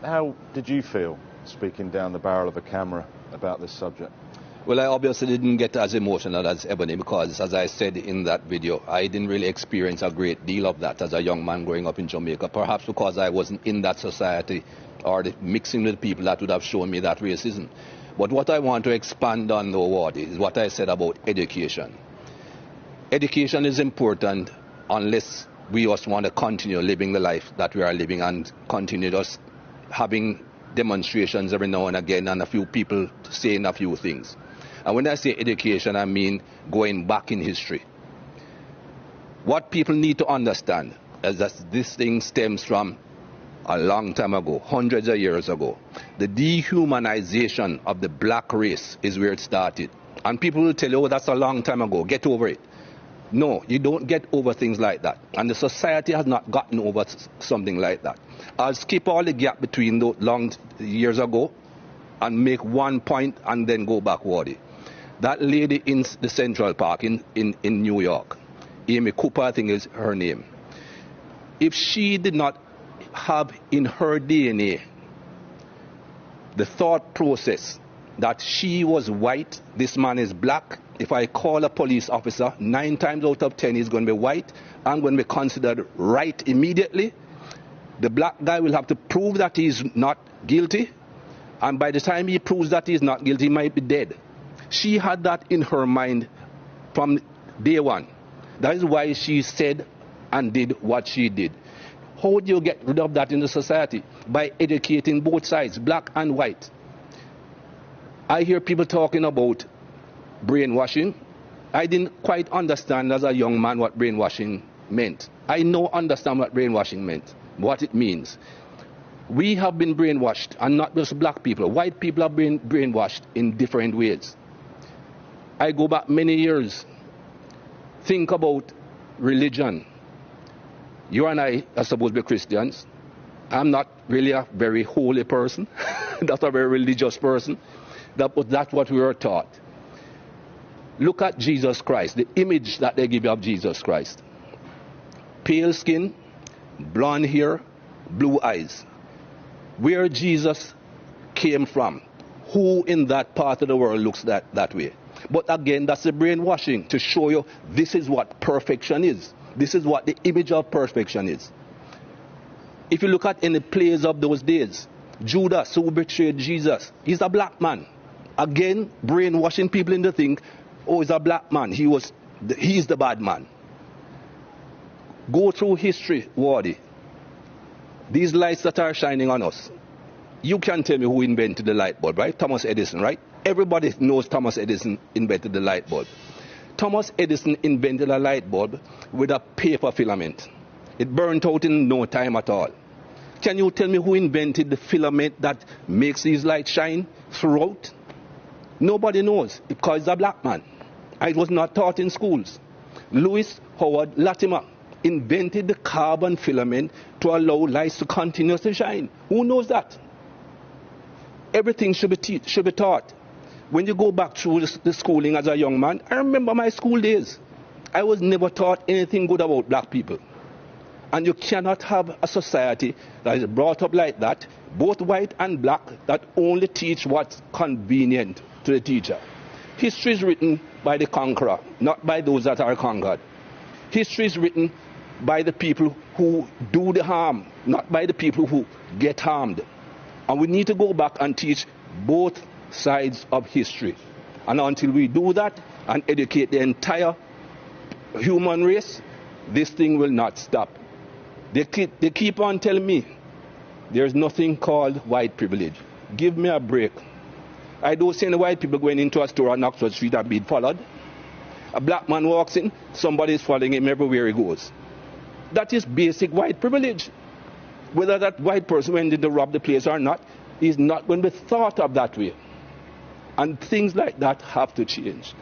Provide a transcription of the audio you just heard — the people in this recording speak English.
How did you feel speaking down the barrel of a camera about this subject? Well, I obviously didn't get as emotional as Ebony because, as I said in that video, I didn't really experience a great deal of that as a young man growing up in Jamaica, perhaps because I wasn't in that society or mixing with people that would have shown me that racism. But what I want to expand on, though, Wardy, is what I said about education. Education is important unless we just want to continue living the life that we are living and continue just having demonstrations every now and again and a few people saying a few things. And when I say education, I mean going back in history. What people need to understand is that this thing stems from a long time ago, hundreds of years ago. The dehumanization of the black race is where it started. And people will tell you, oh, that's a long time ago, get over it. No, you don't get over things like that. And the society has not gotten over something like that. I'll skip all the gap between those long years ago and make one point and then go backward. That lady in the Central Park in New York, Amy Cooper, I think is her name. If she did not have in her DNA the thought process that she was white, this man is black, if I call a police officer, 9 times out of 10 he's going to be white and going to be considered right immediately. The black guy will have to prove that he's not guilty, and by the time he proves that he's not guilty, he might be dead. She had that in her mind from day one. That is why she said and did what she did. How do you get rid of that in the society? By educating both sides, black and white. I hear people talking about brainwashing. I didn't quite understand as a young man what brainwashing meant. I now understand what brainwashing meant, what it means. We have been brainwashed, and not just black people. White people have been brainwashed in different ways. I go back many years. Think about religion. You and I are supposed to be Christians. I'm not really a very holy person, not a very religious person. That's what we were taught. Look at Jesus Christ, the image that they give you of Jesus Christ. Pale skin, blonde hair, blue eyes. Where Jesus came from, who in that part of the world looks that way? But again, that's the brainwashing to show you this is what perfection is. This is what the image of perfection is. If you look at any plays of those days, Judas, who betrayed Jesus, he's a black man. Again, brainwashing people into think, oh, he's a black man. He's the bad man. Go through history, Wardy. These lights that are shining on us. You can tell me who invented the light bulb, right? Thomas Edison, right? Everybody knows Thomas Edison invented the light bulb. Thomas Edison invented a light bulb with a paper filament. It burnt out in no time at all. Can you tell me who invented the filament that makes these lights shine throughout? Nobody knows, because he's a black man. It was not taught in schools. Louis Howard Latimer invented the carbon filament to allow lights to continuously shine. Who knows that? Everything should be taught. When you go back through the schooling as a young man, I remember my school days. I was never taught anything good about black people. And you cannot have a society that is brought up like that, both white and black, that only teach what's convenient to the teacher. History is written by the conqueror, not by those that are conquered. History is written by the people who do the harm, not by the people who get harmed. And we need to go back and teach both sides of history. And until we do that and educate the entire human race, this thing will not stop. They keep on telling me there's nothing called white privilege. Give me a break. I don't see any white people going into a store on Oxford Street and being followed. A black man walks in, somebody is following him everywhere he goes. That is basic white privilege. Whether that white person went in to rob the place or not, is not going to be thought of that way. And things like that have to change.